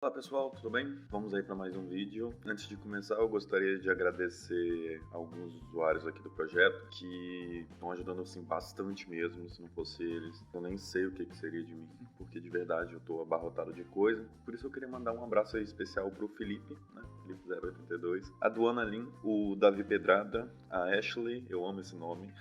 Olá pessoal, tudo bem? Vamos aí para mais um vídeo. Antes de começar, eu gostaria de agradecer alguns usuários aqui do projeto que estão ajudando assim bastante mesmo. Se não fosse eles, eu nem sei o que seria de mim, porque de verdade eu estou abarrotado de coisa. Por isso eu queria mandar um abraço aí especial pro Felipe, né? Felipe 082, a Duana Lin, o Davi Pedrada, a Ashley, eu amo esse nome.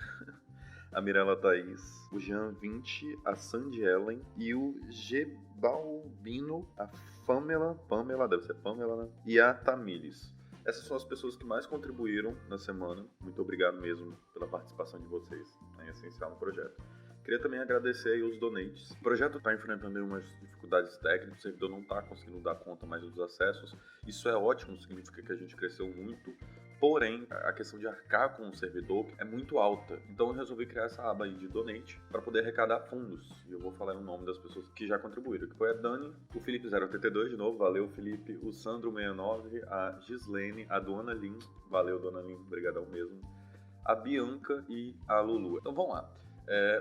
A Mirella Thaís, o Jean 20, a Sandy Ellen e o Gebalbino, a Pamela, deve ser Pamela, né? E a Tamires. Essas são as pessoas que mais contribuíram na semana. Muito obrigado mesmo pela participação de vocês. É essencial no projeto. Queria também agradecer aí os donates. O projeto está enfrentando umas dificuldades técnicas, o servidor não está conseguindo dar conta mais dos acessos. Isso é ótimo, significa que a gente cresceu muito. Porém, a questão de arcar com o servidor é muito alta. Então eu resolvi criar essa aba aí de donate para poder arrecadar fundos. E eu vou falar o nome das pessoas que já contribuíram. Que foi a Dani, o Felipe 082 de novo, valeu Felipe, o Sandro 69, a Gislene, a Dona Lin, valeu Dona Lin, brigadão mesmo, a Bianca e a Lulu. Então vamos lá.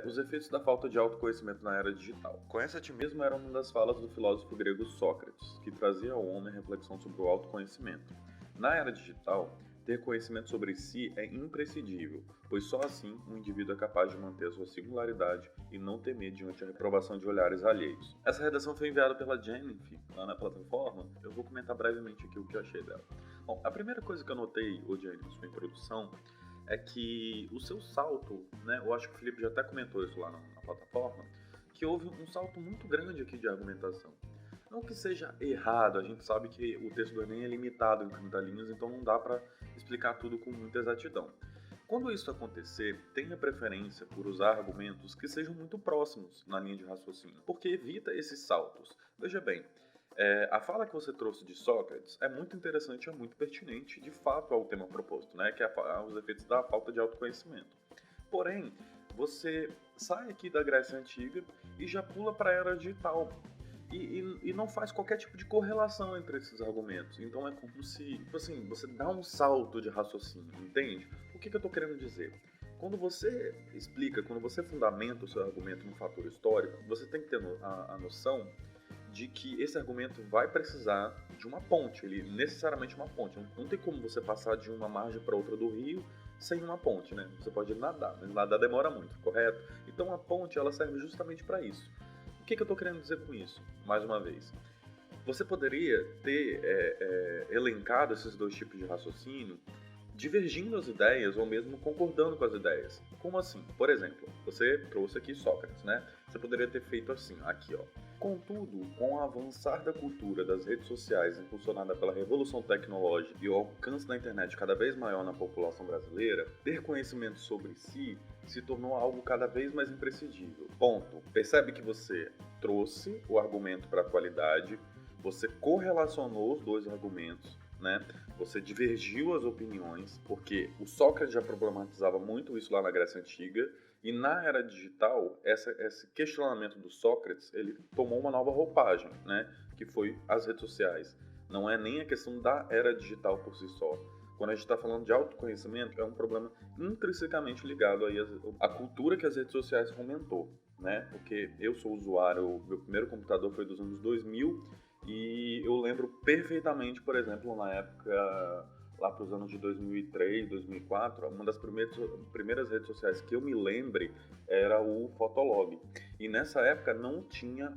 Os efeitos da falta de autoconhecimento na era digital. Conhece a ti mesmo era uma das falas do filósofo grego Sócrates, que trazia ao homem reflexão sobre o autoconhecimento. Na era digital, ter conhecimento sobre si é imprescindível, pois só assim um indivíduo é capaz de manter a sua singularidade e não temer diante da reprovação de olhares alheios. Essa redação foi enviada pela Jennifer, lá na plataforma. Eu vou comentar brevemente aqui o que eu achei dela. Bom, a primeira coisa que eu notei, Jennifer, na sua introdução, é que o seu salto, né, eu acho que o Felipe já até comentou isso lá na plataforma, que houve um salto muito grande aqui de argumentação. Não que seja errado, a gente sabe que o texto do Enem é limitado em 30 linhas, então não dá para explicar tudo com muita exatidão. Quando isso acontecer, tenha preferência por usar argumentos que sejam muito próximos na linha de raciocínio, porque evita esses saltos. Veja bem, a fala que você trouxe de Sócrates é muito interessante e é muito pertinente, de fato, ao tema proposto, né, que é os efeitos da falta de autoconhecimento. Porém, você sai aqui da Grécia Antiga e já pula para a Era Digital. E não faz qualquer tipo de correlação entre esses argumentos. Então é como se, tipo assim, você dá um salto de raciocínio, entende? O que eu estou querendo dizer? Quando você explica, quando você fundamenta o seu argumento num fator histórico, você tem que ter a noção de que esse argumento vai precisar de uma ponte, ele necessariamente uma ponte. Não tem como você passar de uma margem para outra do rio sem uma ponte, né? Você pode nadar, mas nadar demora muito, correto? Então a ponte ela serve justamente para isso. O que eu estou querendo dizer com isso? Mais uma vez, você poderia ter elencado esses dois tipos de raciocínio divergindo as ideias ou mesmo concordando com as ideias. Como assim? Por exemplo, você trouxe aqui Sócrates, né? Você poderia ter feito assim, aqui ó. Contudo, com o avançar da cultura das redes sociais impulsionada pela revolução tecnológica e o alcance da internet cada vez maior na população brasileira, ter conhecimento sobre si se tornou algo cada vez mais imprescindível. Ponto. Percebe que você trouxe o argumento para a atualidade, você correlacionou os dois argumentos, né? Você divergiu as opiniões, porque o Sócrates já problematizava muito isso lá na Grécia Antiga, e na era digital, esse questionamento do Sócrates, ele tomou uma nova roupagem, né? Que foi as redes sociais. Não é nem a questão da era digital por si só. Quando a gente está falando de autoconhecimento, é um problema intrinsecamente ligado aí à cultura que as redes sociais fomentou, né? Porque eu sou usuário, meu primeiro computador foi dos anos 2000, e eu lembro perfeitamente, por exemplo, na época, lá para os anos de 2003, 2004, uma das primeiras redes sociais que eu me lembre era o Fotolog. E nessa época não tinha,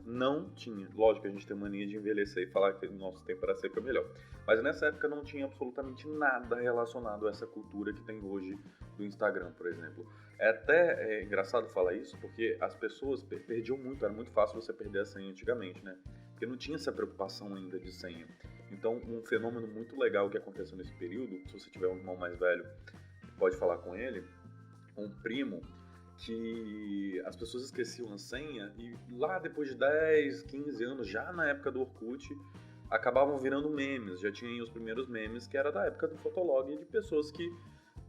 lógico, a gente tem mania de envelhecer e falar que o nosso tempo era sempre melhor. Mas nessa época não tinha absolutamente nada relacionado a essa cultura que tem hoje do Instagram, por exemplo. É até engraçado falar isso, porque as pessoas perdiam muito, era muito fácil você perder a senha antigamente, né? Porque não tinha essa preocupação ainda de senha. Então, um fenômeno muito legal que aconteceu nesse período, se você tiver um irmão mais velho, pode falar com ele, um primo, que as pessoas esqueciam a senha e lá depois de 10, 15 anos, já na época do Orkut, acabavam virando memes. Já tinha os primeiros memes que era da época do Fotolog, de pessoas que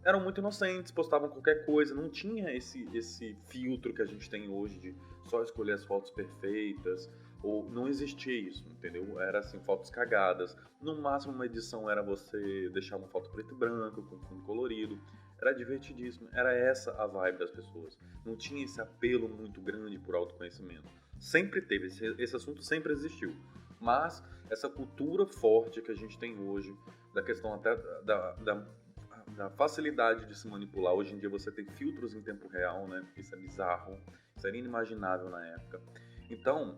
eram muito inocentes, postavam qualquer coisa, não tinha esse filtro que a gente tem hoje de só escolher as fotos perfeitas, ou não existia isso, entendeu? Era assim, fotos cagadas. No máximo uma edição era você deixar uma foto preto e branco, com fundo colorido. Era divertidíssimo, era essa a vibe das pessoas. Não tinha esse apelo muito grande por autoconhecimento. Sempre teve, esse assunto sempre existiu. Mas essa cultura forte que a gente tem hoje, da questão até da facilidade de se manipular. Hoje em dia você tem filtros em tempo real, né? Isso é bizarro, isso era inimaginável na época. Então,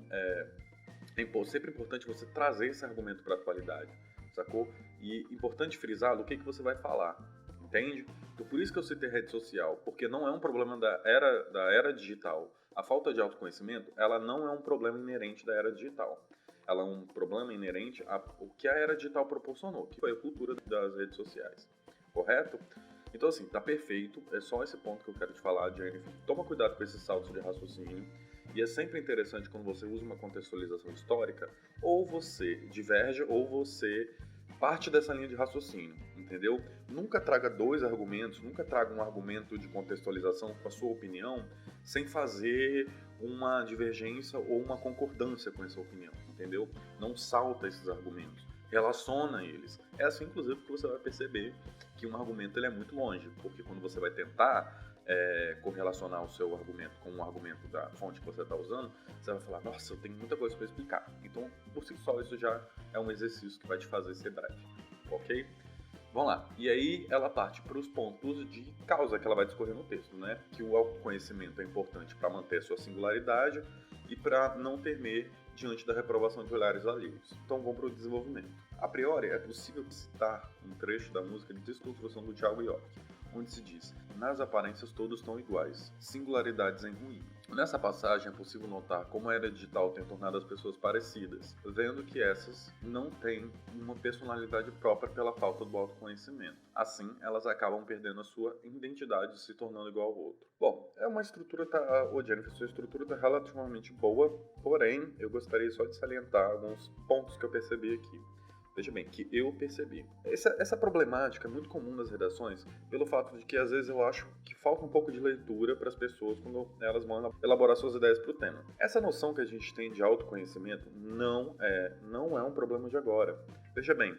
sempre importante você trazer esse argumento para a atualidade, sacou? E importante frisar do que você vai falar, entende? Então, por isso que eu citei rede social, porque não é um problema da era digital. A falta de autoconhecimento, ela não é um problema inerente da era digital. Ela é um problema inerente ao que a era digital proporcionou, que foi a cultura das redes sociais, correto? Então, assim, tá perfeito, é só esse ponto que eu quero te falar, Jennifer. Toma cuidado com esses saltos de raciocínio. E é sempre interessante quando você usa uma contextualização histórica, ou você diverge ou você parte dessa linha de raciocínio, entendeu? Nunca traga dois argumentos, nunca traga um argumento de contextualização com a sua opinião sem fazer uma divergência ou uma concordância com essa opinião, entendeu? Não salta esses argumentos, relaciona eles. É assim, inclusive, que você vai perceber que um argumento ele é muito longe, porque quando você vai tentar correlacionar o seu argumento com um argumento da fonte que você está usando, você vai falar, nossa, eu tenho muita coisa para explicar. Então, por si só, isso já é um exercício que vai te fazer ser breve, ok? Vamos lá. E aí ela parte para os pontos de causa que ela vai discorrer no texto, né? Que o autoconhecimento é importante para manter a sua singularidade e para não temer diante da reprovação de olhares alheios. Então vamos para o desenvolvimento. A priori, é possível citar um trecho da música de Desconstrução do Thiago York, onde se diz: nas aparências todos estão iguais, singularidades em ruína. Nessa passagem é possível notar como a era digital tem tornado as pessoas parecidas, vendo que essas não têm uma personalidade própria pela falta do autoconhecimento. Assim, elas acabam perdendo a sua identidade e se tornando igual ao outro. Bom, é uma estrutura, Jennifer, sua estrutura está relativamente boa, porém, eu gostaria só de salientar alguns pontos que eu percebi aqui. Veja bem, que eu percebi. Essa problemática é muito comum nas redações, pelo fato de que às vezes eu acho que falta um pouco de leitura para as pessoas quando elas vão elaborar suas ideias para o tema. Essa noção que a gente tem de autoconhecimento não é um problema de agora. Veja bem,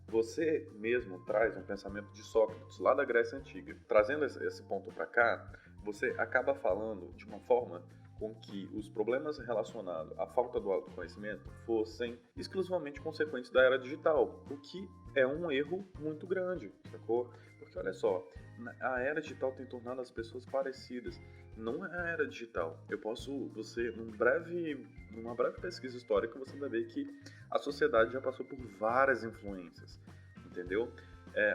você mesmo traz um pensamento de Sócrates, lá da Grécia Antiga. Trazendo esse ponto para cá, você acaba falando de uma forma com que os problemas relacionados à falta do autoconhecimento fossem exclusivamente consequentes da era digital, o que é um erro muito grande, sacou? Porque olha só, a era digital tem tornado as pessoas parecidas. Não é a era digital. Numa breve pesquisa histórica, você vai ver que a sociedade já passou por várias influências, entendeu?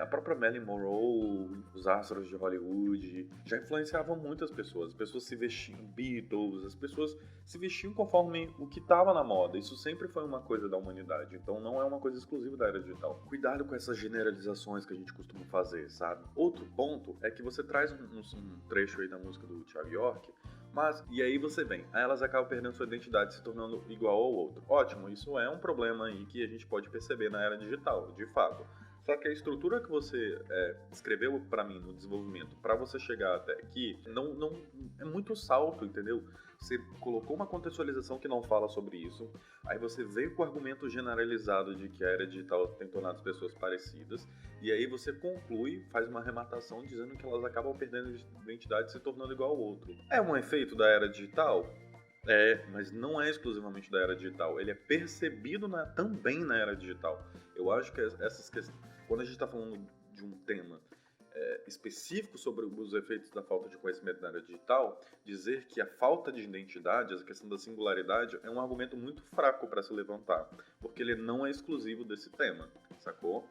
A própria Marilyn Monroe, os astros de Hollywood, já influenciavam muitas pessoas. As pessoas se vestiam, Beatles, as pessoas se vestiam conforme o que estava na moda. Isso sempre foi uma coisa da humanidade, então não é uma coisa exclusiva da era digital. Cuidado com essas generalizações que a gente costuma fazer, sabe? Outro ponto é que você traz um trecho aí da música do Thiago York, e aí você vem, aí elas acabam perdendo sua identidade, se tornando igual ao outro. Ótimo, isso é um problema aí que a gente pode perceber na era digital, de fato. Só que a estrutura que você escreveu para mim no desenvolvimento, para você chegar até aqui, não é muito salto, entendeu? Você colocou uma contextualização que não fala sobre isso, aí você veio com o argumento generalizado de que a era digital tem tornado as pessoas parecidas, e aí você conclui, faz uma arrematação dizendo que elas acabam perdendo identidade e se tornando igual ao outro. É um efeito da era digital? Mas não é exclusivamente da era digital, ele é percebido também na era digital. Eu acho que essas questões, quando a gente está falando de um tema específico sobre os efeitos da falta de conhecimento na era digital, dizer que a falta de identidade, essa questão da singularidade, é um argumento muito fraco para se levantar, porque ele não é exclusivo desse tema, sacou?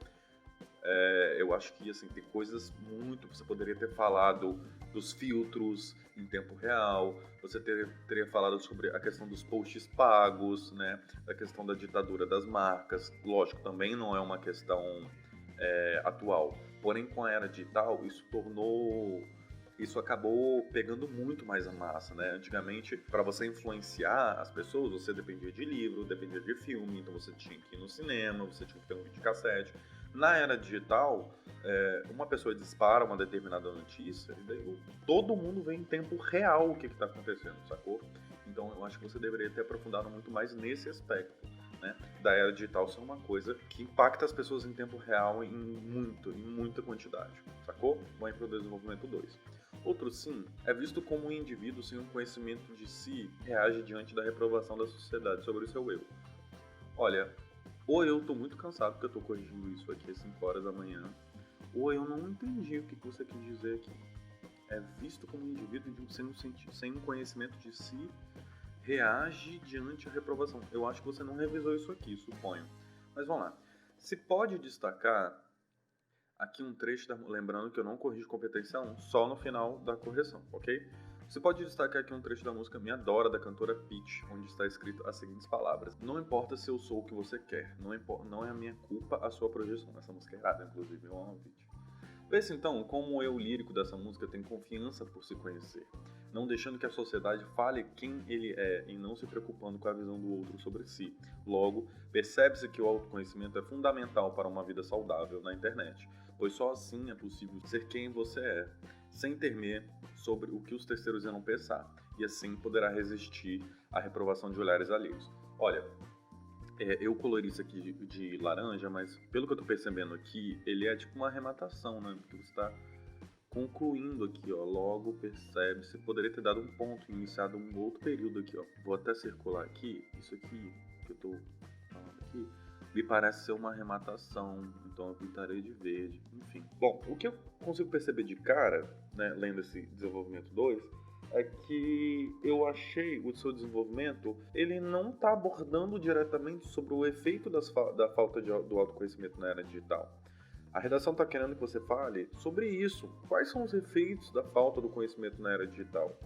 Eu acho que assim, tem coisas muito. Você poderia ter falado dos filtros em tempo real, você teria falado sobre a questão dos posts pagos, né? A questão da ditadura das marcas. Lógico, também não é uma questão atual. Porém, com a era digital, isso acabou pegando muito mais a massa, né? Antigamente, para você influenciar as pessoas, você dependia de livro, dependia de filme, então você tinha que ir no cinema, você tinha que ter um videocassete. Na era digital, uma pessoa dispara uma determinada notícia e daí todo mundo vê em tempo real o que está acontecendo, sacou? Então eu acho que você deveria ter aprofundado muito mais nesse aspecto, né? Da era digital ser uma coisa que impacta as pessoas em tempo real em muita quantidade, sacou? Vamos para o desenvolvimento 2. Outro sim é visto como um indivíduo sem um conhecimento de si reage diante da reprovação da sociedade sobre o seu eu. Olha, ou eu tô muito cansado porque eu tô corrigindo isso aqui às 5 horas da manhã, ou eu não entendi o que você quis dizer aqui. É visto como um indivíduo sem um conhecimento de si, reage diante a reprovação. Eu acho que você não revisou isso aqui, suponho. Mas vamos lá. Se pode destacar aqui um trecho, lembrando que eu não corrijo competência 1, só no final da correção, ok? Você pode destacar aqui um trecho da música Me Adora, da cantora Pitty, onde está escrito as seguintes palavras: não importa se eu sou o que você quer, não é a minha culpa a sua projeção. Essa música é errada, inclusive, eu amo Pitty. Pense então como o eu lírico dessa música tem confiança por se conhecer, não deixando que a sociedade fale quem ele é e não se preocupando com a visão do outro sobre si. Logo, percebe-se que o autoconhecimento é fundamental para uma vida saudável na internet, pois só assim é possível ser quem você é, sem temer sobre o que os terceiros irão pensar, e assim poderá resistir à reprovação de olhares alheios. Olha, eu colori isso aqui de laranja, mas pelo que eu tô percebendo aqui, ele é tipo uma arrematação, né? Porque você tá concluindo aqui, ó. Logo percebe, você poderia ter dado um ponto, iniciado um outro período aqui, ó. Vou até circular aqui, isso aqui que eu tô falando aqui, me parece ser uma arrematação, então eu pintarei de verde, enfim. Bom, o que eu consigo perceber de cara, né, lendo esse desenvolvimento 2, é que eu achei o seu desenvolvimento, ele não está abordando diretamente sobre o efeito da falta do autoconhecimento na era digital. A redação está querendo que você fale sobre isso. Quais são os efeitos da falta do conhecimento na era digital?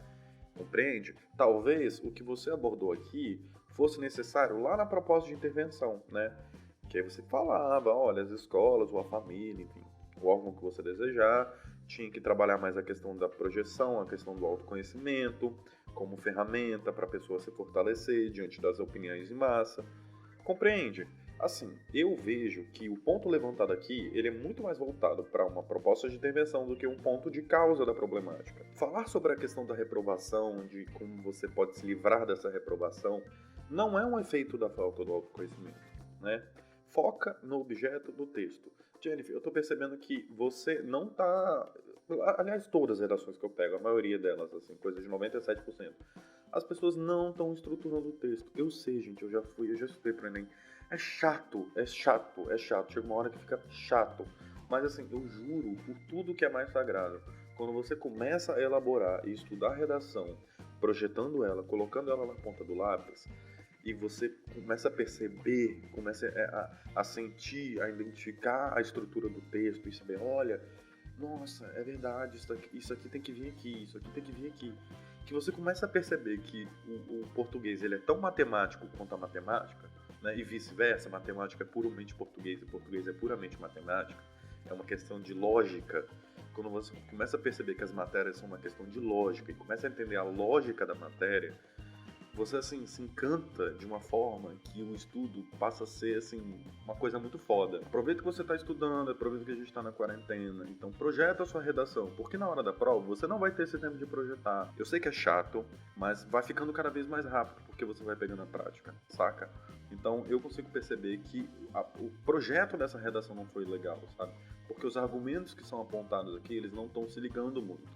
Compreende? Talvez o que você abordou aqui fosse necessário lá na proposta de intervenção, né? Que aí você falava, olha, as escolas ou a família, enfim, o órgão que você desejar, tinha que trabalhar mais a questão da projeção, a questão do autoconhecimento, como ferramenta para a pessoa se fortalecer diante das opiniões em massa. Compreende? Assim, eu vejo que o ponto levantado aqui, ele é muito mais voltado para uma proposta de intervenção do que um ponto de causa da problemática. Falar sobre a questão da reprovação, de como você pode se livrar dessa reprovação, não é um efeito da falta do autoconhecimento, né? Foca no objeto do texto. Jennifer, eu tô percebendo que você não tá... Aliás, todas as redações que eu pego, a maioria delas, assim, coisa de 97%, as pessoas não estão estruturando o texto. Eu sei, gente, eu já estudei pro Enem. É chato. Chega uma hora que fica chato. Mas assim, eu juro por tudo que é mais sagrado, quando você começa a elaborar e estudar a redação, projetando ela, colocando ela na ponta do lápis, e você começa a perceber, começa a sentir, a identificar a estrutura do texto e saber, olha, nossa, é verdade, isso aqui tem que vir aqui, isso aqui tem que vir aqui. Que você começa a perceber que o português ele é tão matemático quanto a matemática, né? E vice-versa, matemática é puramente português e português é puramente matemática. É uma questão de lógica. Quando você começa a perceber que as matérias são uma questão de lógica e começa a entender a lógica da matéria, você assim se encanta de uma forma que o estudo passa a ser assim uma coisa muito foda. Aproveita que você está estudando, aproveita que a gente está na quarentena, então projeta a sua redação, porque na hora da prova você não vai ter esse tempo de projetar. Eu sei que é chato, mas vai ficando cada vez mais rápido porque você vai pegando a prática, saca? Então eu consigo perceber que o projeto dessa redação não foi legal, sabe? Porque os argumentos que são apontados aqui, eles não estão se ligando muito.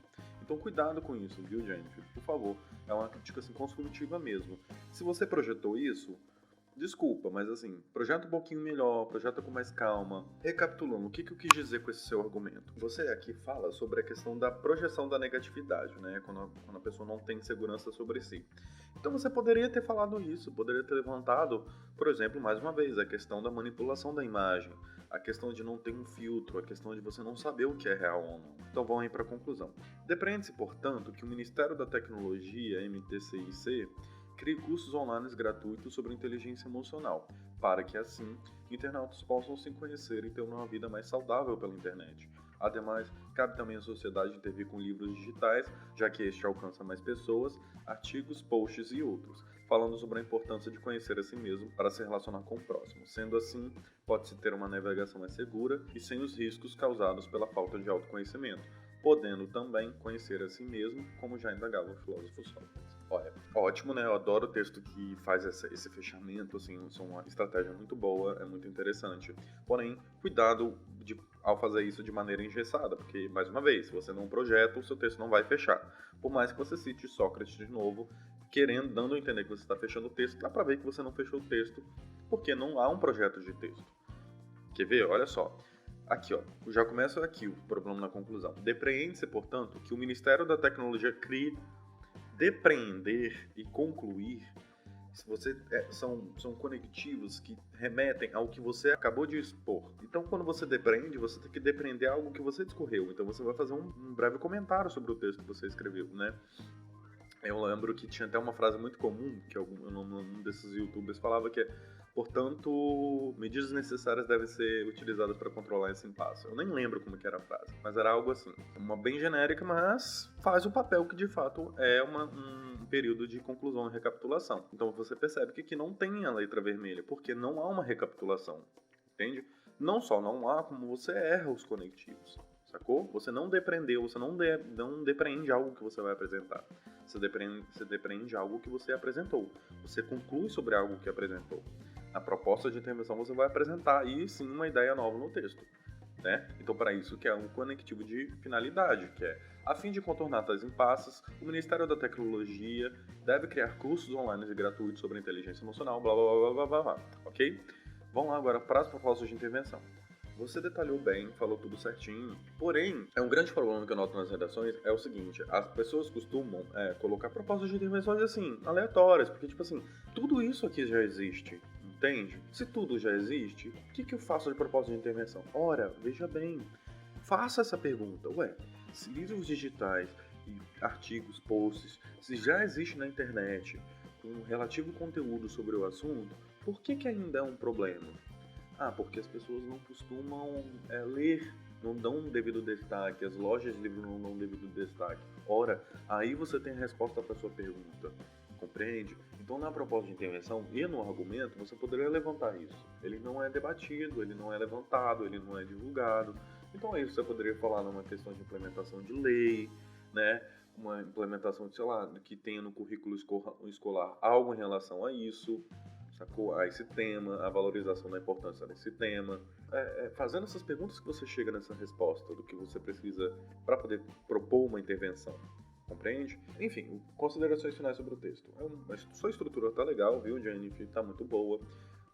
Então cuidado com isso, viu, gente? Por favor. É uma crítica assim, construtiva mesmo. Se você projetou isso, desculpa, mas assim, projeta um pouquinho melhor, projeta com mais calma. Recapitulando, o que eu quis dizer com esse seu argumento? Você aqui fala sobre a questão da projeção da negatividade, né? Quando a pessoa não tem segurança sobre si. Então você poderia ter falado isso, poderia ter levantado, por exemplo, mais uma vez, a questão da manipulação da imagem, a questão de não ter um filtro, a questão de você não saber o que é real ou não. Então vamos aí para a conclusão. Depreende-se, portanto, que o Ministério da Tecnologia, MTCIC, crie cursos online gratuitos sobre inteligência emocional, para que assim internautas possam se conhecer e ter uma vida mais saudável pela internet. Ademais, cabe também à sociedade intervir com livros digitais, já que este alcança mais pessoas, artigos, posts e outros, falando sobre a importância de conhecer a si mesmo para se relacionar com o próximo. Sendo assim, pode-se ter uma navegação mais segura e sem os riscos causados pela falta de autoconhecimento, podendo também conhecer a si mesmo, como já indagava o filósofo Sócrates. Olha, ótimo, né? Eu adoro o texto que faz esse fechamento, assim, é uma estratégia muito boa, é muito interessante. Porém, cuidado ao fazer isso de maneira engessada, porque, mais uma vez, se você não projeta, o seu texto não vai fechar. Por mais que você cite Sócrates de novo, dando a entender que você está fechando o texto, dá pra ver que você não fechou o texto porque não há um projeto de texto. Quer ver? Olha só. Aqui, ó, já começa aqui o problema na conclusão. Depreende-se, portanto, que o Ministério da Tecnologia crie, depreender e concluir se você são conectivos que remetem ao que você acabou de expor. Então, quando você depreende, você tem que depreender algo que você discorreu. Então, você vai fazer um breve comentário sobre o texto que você escreveu, né? Eu lembro que tinha até uma frase muito comum, que um desses youtubers falava que é: portanto, medidas necessárias devem ser utilizadas para controlar esse impasse. Eu nem lembro como que era a frase, mas era algo assim. Uma bem genérica, mas faz o papel que de fato é um período de conclusão e recapitulação. Então você percebe que aqui não tem a letra vermelha, porque não há uma recapitulação, entende? Não só não há, como você erra os conectivos, sacou? Você não depreendeu, você não depreende algo que você vai apresentar. Você depreende algo que você apresentou. Você conclui sobre algo que apresentou. Na proposta de intervenção você vai apresentar aí sim uma ideia nova no texto, né? Então, para isso que é um conectivo de finalidade, que é: a fim de contornar tais impasses, o Ministério da Tecnologia deve criar cursos online e gratuitos sobre inteligência emocional, blá blá blá blá blá blá, ok? Vamos lá agora para as propostas de intervenção. Você detalhou bem, falou tudo certinho. Porém, um grande problema que eu noto nas redações é o seguinte: as pessoas costumam colocar propostas de intervenções assim, aleatórias, porque tipo assim, tudo isso aqui já existe, entende? Se tudo já existe, o que eu faço de proposta de intervenção? Ora, veja bem, faça essa pergunta. Ué, se livros digitais e artigos, posts, se já existe na internet um relativo conteúdo sobre o assunto, por que ainda é um problema? Ah, porque as pessoas não costumam ler, não dão um devido destaque, as lojas de livros não dão um devido destaque. Ora, aí você tem a resposta para a sua pergunta, compreende? Então, na proposta de intervenção e no argumento, você poderia levantar isso. Ele não é debatido, ele não é levantado, ele não é divulgado. Então, é isso, você poderia falar numa questão de implementação de lei, né? Uma implementação, sei lá, que tenha no currículo escolar algo em relação a isso, sacou? A esse tema, a valorização da importância desse tema. Fazendo essas perguntas que você chega nessa resposta do que você precisa para poder propor uma intervenção. Compreende? Enfim, considerações finais sobre o texto. Sua estrutura tá legal, viu, Jennifer? Tá muito boa.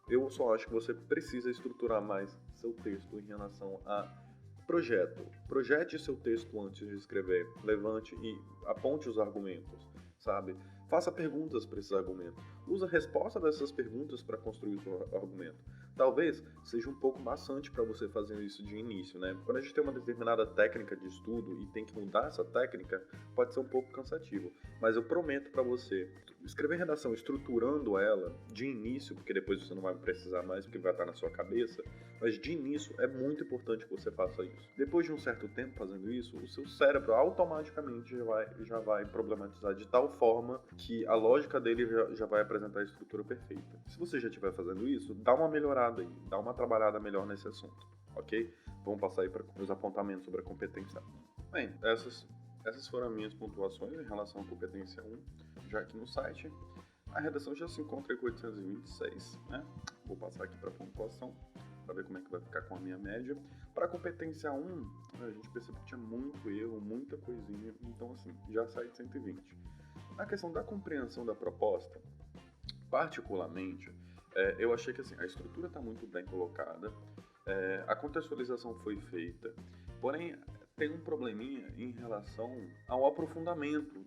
Eu só acho que você precisa estruturar mais seu texto em relação a projeto. Projete seu texto antes de escrever. Levante e aponte os argumentos, sabe? Faça perguntas para esses argumentos. Use a resposta dessas perguntas para construir o seu argumento. Talvez seja um pouco maçante para você fazer isso de início, né? Quando a gente tem uma determinada técnica de estudo e tem que mudar essa técnica, pode ser um pouco cansativo. Mas eu prometo para você, escrever redação estruturando ela de início, porque depois você não vai precisar mais, porque vai estar na sua cabeça, mas de início é muito importante que você faça isso. Depois de um certo tempo fazendo isso, o seu cérebro automaticamente já vai problematizar de tal forma que a lógica dele já vai apresentar a estrutura perfeita. Se você já estiver fazendo isso, dá uma melhorada aí, dá uma trabalhada melhor nesse assunto, ok? Vamos passar aí para os apontamentos sobre a competência 1. Bem, essas foram as minhas pontuações em relação à competência 1, já aqui no site. A redação já se encontra com 826, né? Vou passar aqui para a pontuação, para ver como é que vai ficar com a minha média. Para a competência 1, a gente percebeu que tinha muito erro, muita coisinha, então assim, já sai de 120. Na questão da compreensão da proposta, particularmente, eu achei que assim, a estrutura está muito bem colocada, a contextualização foi feita, porém tem um probleminha em relação ao aprofundamento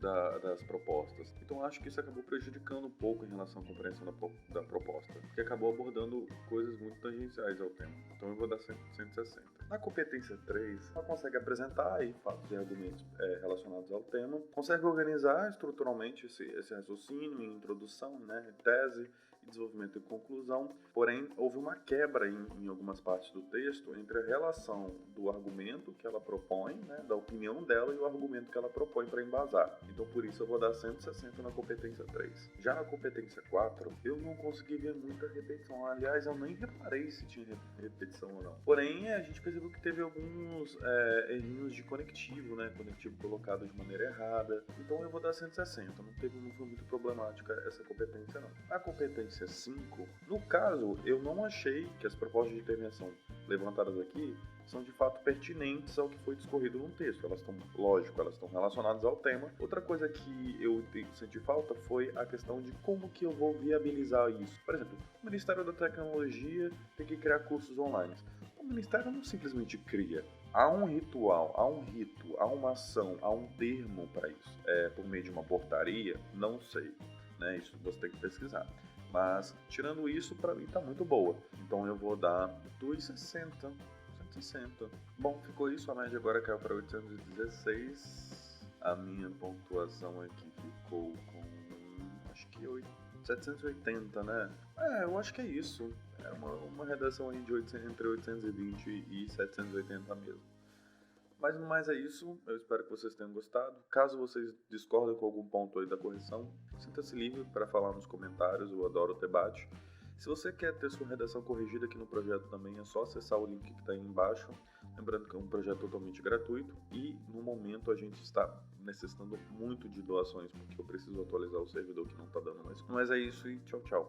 das propostas. Então acho que isso acabou prejudicando um pouco em relação à compreensão da proposta, porque acabou abordando coisas muito tangenciais ao tema. Então eu vou dar 160. Na competência 3, ela consegue apresentar aí fatos e argumentos relacionados ao tema, consegue organizar estruturalmente esse raciocínio em introdução, né, tese, desenvolvimento e conclusão, porém houve uma quebra em algumas partes do texto entre a relação do argumento que ela propõe, né, da opinião dela, e o argumento que ela propõe para embasar. Então por isso eu vou dar 160 na competência 3. Já na competência 4, eu não consegui ver muita repetição. Aliás, eu nem reparei se tinha repetição ou não. Porém, a gente percebeu que teve alguns errinhos de conectivo, né, conectivo colocado de maneira errada. Então eu vou dar 160. Não foi muito problemática essa competência não. A competência referência 5, no caso, eu não achei que as propostas de intervenção levantadas aqui são de fato pertinentes ao que foi discorrido no texto. Elas estão, lógico, elas estão relacionadas ao tema. Outra coisa que eu senti falta foi a questão de como que eu vou viabilizar isso. Por exemplo, o Ministério da Tecnologia tem que criar cursos online. O Ministério não simplesmente cria. Há um ritual, há um rito, há uma ação, há um termo para isso. Por meio de uma portaria, não sei. Né? Isso você tem que pesquisar. Mas, tirando isso, para mim tá muito boa. Então eu vou dar 2,60. 160. Bom, ficou isso. A média agora caiu para 816. A minha pontuação aqui ficou com, acho que 780, né? Eu acho que é isso. É uma redação aí de entre 820 e 780 mesmo. Mas no mais é isso, eu espero que vocês tenham gostado. Caso vocês discordem com algum ponto aí da correção, sinta-se livre para falar nos comentários, eu adoro o debate. Se você quer ter sua redação corrigida aqui no projeto também, é só acessar o link que está aí embaixo. Lembrando que é um projeto totalmente gratuito e no momento a gente está necessitando muito de doações, porque eu preciso atualizar o servidor que não está dando mais. Mas é isso e tchau, tchau.